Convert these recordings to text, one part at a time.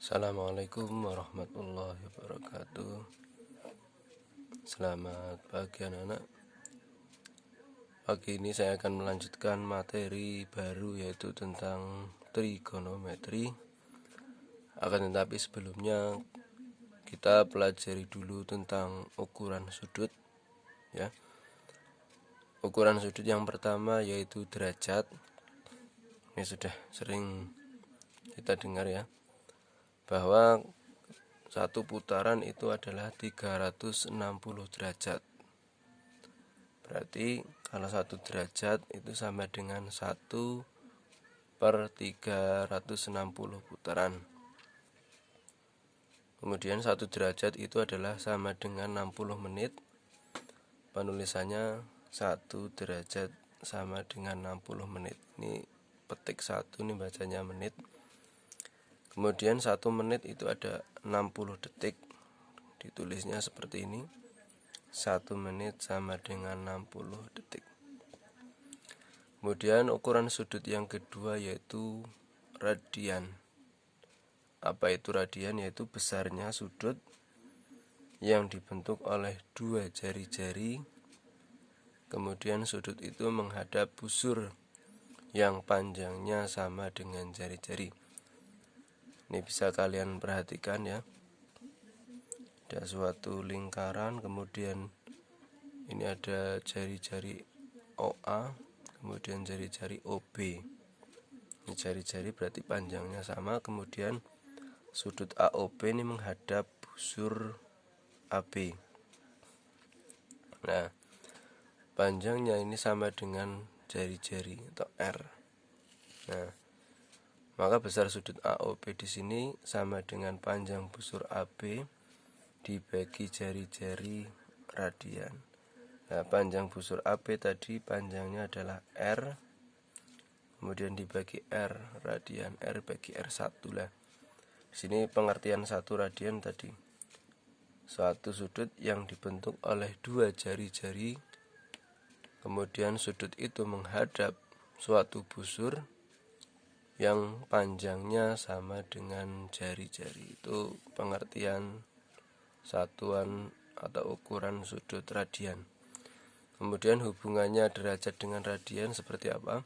Assalamualaikum warahmatullahi wabarakatuh. Selamat pagi anak-anak. Pagi ini saya akan melanjutkan materi baru, yaitu tentang trigonometri. Akan tetapi sebelumnya kita pelajari dulu tentang ukuran sudut, ya. Ukuran sudut yang pertama yaitu derajat. Ini sudah sering kita dengar, ya, bahwa satu putaran itu adalah 360 derajat. Berarti kalau 1 derajat itu sama dengan 1/360 putaran. Kemudian 1 derajat itu adalah sama dengan 60 menit. Penulisannya 1 derajat sama dengan 60 menit. Ini petik 1, ini bacanya menit. Kemudian 1 menit itu ada 60 detik. Ditulisnya seperti ini. 1 menit sama dengan 60 detik. Kemudian ukuran sudut yang kedua yaitu radian. Apa itu radian? Yaitu besarnya sudut yang dibentuk oleh 2 jari-jari. Kemudian sudut itu menghadap busur yang panjangnya sama dengan jari-jari. Ini bisa kalian perhatikan, ya. Ada suatu lingkaran, kemudian ini ada jari-jari OA, kemudian jari-jari OB. Ini jari-jari berarti panjangnya sama. Kemudian sudut AOB ini menghadap busur AB. Nah, panjangnya ini sama dengan jari-jari atau R. Nah, maka besar sudut AOB di sini sama dengan panjang busur AB dibagi jari-jari radian. Nah, panjang busur AB tadi panjangnya adalah R, kemudian dibagi R radian, R bagi R1 lah. Di sini pengertian 1 radian tadi, suatu sudut yang dibentuk oleh 2 jari-jari, kemudian sudut itu menghadap suatu busur yang panjangnya sama dengan jari-jari. Itu pengertian satuan atau ukuran sudut radian. Kemudian hubungannya derajat dengan radian seperti apa?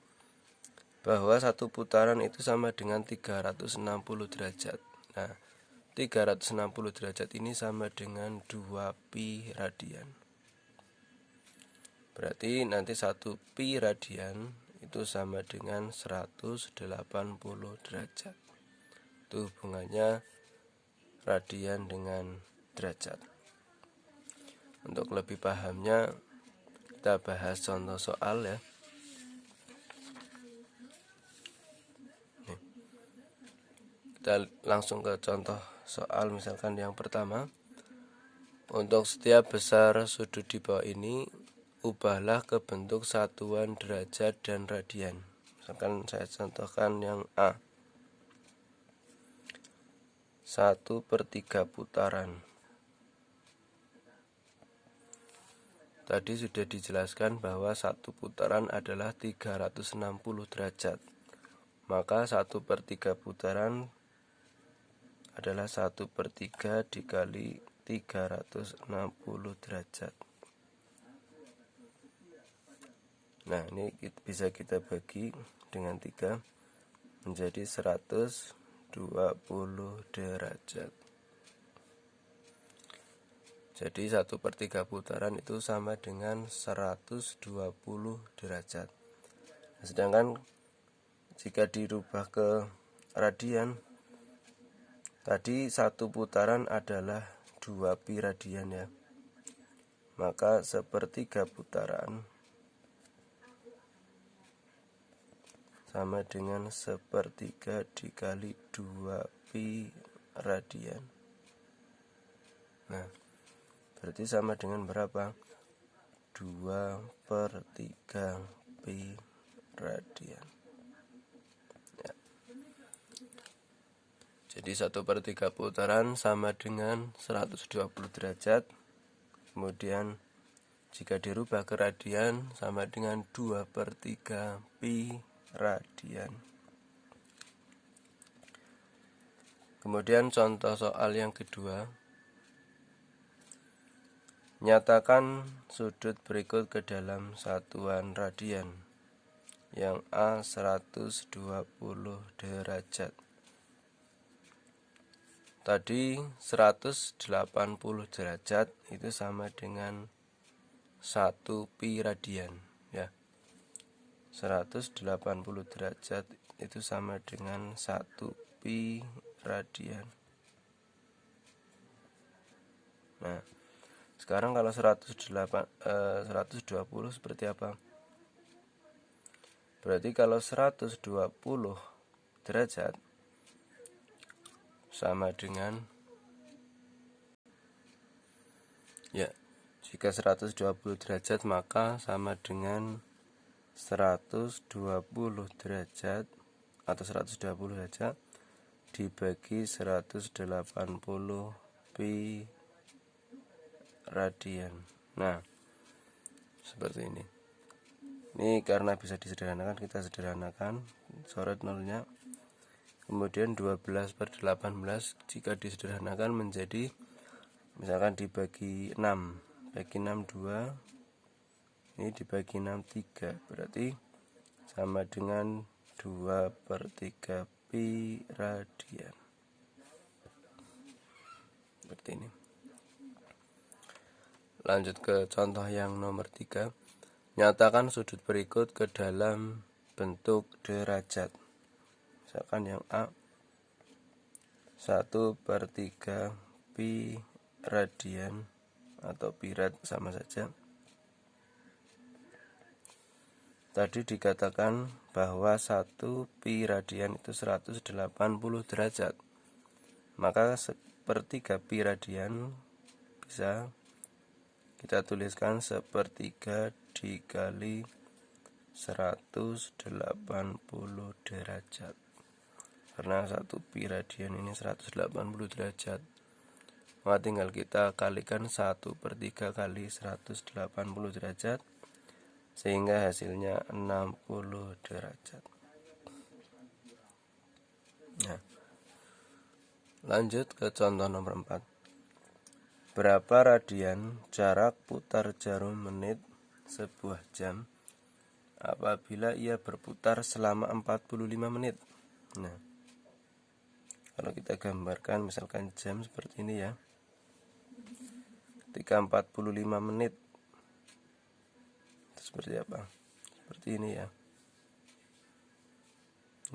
Bahwa satu putaran itu sama dengan 360 derajat. Nah, 360 derajat ini sama dengan 2 pi radian. Berarti nanti 1 pi radian itu sama dengan 180 derajat. Itu hubungannya radian dengan derajat. Untuk lebih pahamnya kita bahas contoh soal, ya. Kita langsung ke contoh soal. Misalkan yang pertama, untuk setiap besar sudut di bawah ini ubahlah ke bentuk satuan derajat dan radian. Misalkan saya contohkan yang A, 1/3 putaran. Tadi sudah dijelaskan bahwa satu putaran adalah 360 derajat. Maka 1/3 putaran adalah 1/3 dikali 360 derajat. Nah, ini bisa kita bagi dengan 3 menjadi 120 derajat. Jadi 1/3 putaran itu sama dengan 120 derajat. Sedangkan jika dirubah ke radian, tadi satu putaran adalah 2 pi radian, ya. Maka 1/3 putaran sama dengan 1/3 dikali 2 pi radian. Nah, berarti sama dengan berapa? 2/3 pi radian, ya. Jadi 1/3 putaran sama dengan 120 derajat. Kemudian jika dirubah ke radian sama dengan 2/3 pi radian. Kemudian contoh soal yang kedua. Nyatakan sudut berikut ke dalam satuan radian. Yang A 120 derajat. Tadi 180 derajat itu sama dengan 1 pi radian, ya. 180 derajat itu sama dengan 1 pi radian. Nah, sekarang kalau 120 seperti apa? Berarti kalau 120 derajat sama dengan, ya, jika 120 derajat maka sama dengan 120 derajat atau 120 derajat dibagi 180 pi radian. Nah, seperti ini. Ini karena bisa disederhanakan, kita sederhanakan, coret nolnya. Kemudian 12 per 18 jika disederhanakan menjadi, misalkan dibagi 6, bagi 6 2, ini dibagi 6 3, berarti sama dengan 2 per 3 pi radian. Seperti ini. Lanjut ke contoh yang nomor 3. Nyatakan sudut berikut ke dalam bentuk derajat. Misalkan yang A 1 per 3 pi radian atau pi rad sama saja. Tadi dikatakan bahwa 1 pi radian itu 180 derajat. Maka sepertiga pi radian bisa kita tuliskan sepertiga dikali 180 derajat. Karena 1 pi radian ini 180 derajat. Maka tinggal kita kalikan 1 per 3 kali 180 derajat. Sehingga hasilnya 60 derajat. Nah, lanjut ke contoh nomor 4. Berapa radian jarak putar jarum menit sebuah jam apabila ia berputar selama 45 menit? Nah, kalau kita gambarkan misalkan jam seperti ini ya. Ketika 45 menit itu seperti apa? Seperti ini ya.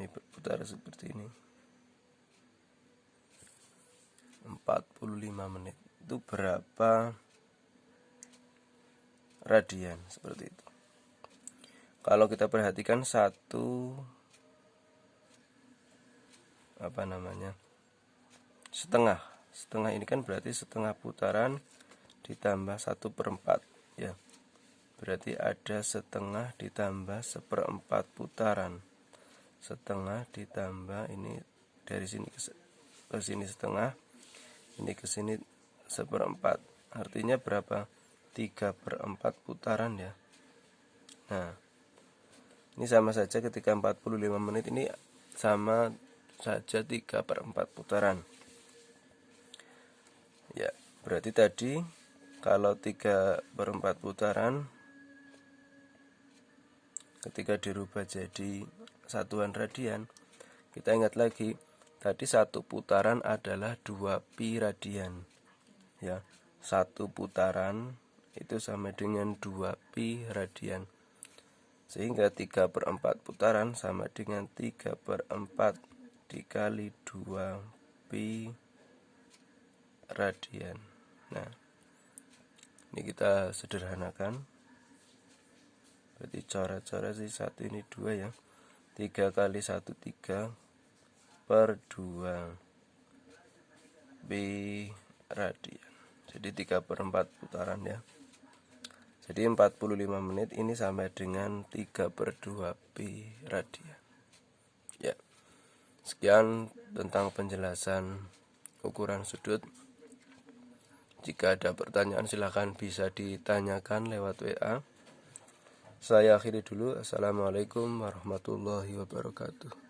Ini berputar seperti ini. 45 menit. Itu berapa radian? Seperti itu. Kalau kita perhatikan setengah ini kan berarti setengah putaran ditambah 1/4 ya. Berarti ada setengah ditambah 1/4 putaran. Setengah ditambah ini dari sini ke sini setengah, ini ke sini 1/4. Artinya berapa? 3/4 putaran ya. Nah, ini sama saja ketika 45 menit ini sama saja 3/4 putaran. Ya, berarti tadi kalau 3/4 putaran ketika dirubah jadi satuan radian, kita ingat lagi tadi satu putaran adalah 2 pi radian. Ya, satu putaran itu sama dengan 2 pi radian. Sehingga 3/4 putaran sama dengan 3/4 dikali 2 pi radian. Nah, ini kita sederhanakan. Berarti coret-coret sih 1 ini 2 ya. 3 kali 1 3 per 2 pi radian. Jadi 3/4 putaran ya. Jadi 45 menit ini sama dengan 3/2 pi radian. Ya. Sekian tentang penjelasan ukuran sudut. Jika ada pertanyaan silahkan bisa ditanyakan lewat WA. Saya akhiri dulu. Assalamualaikum warahmatullahi wabarakatuh.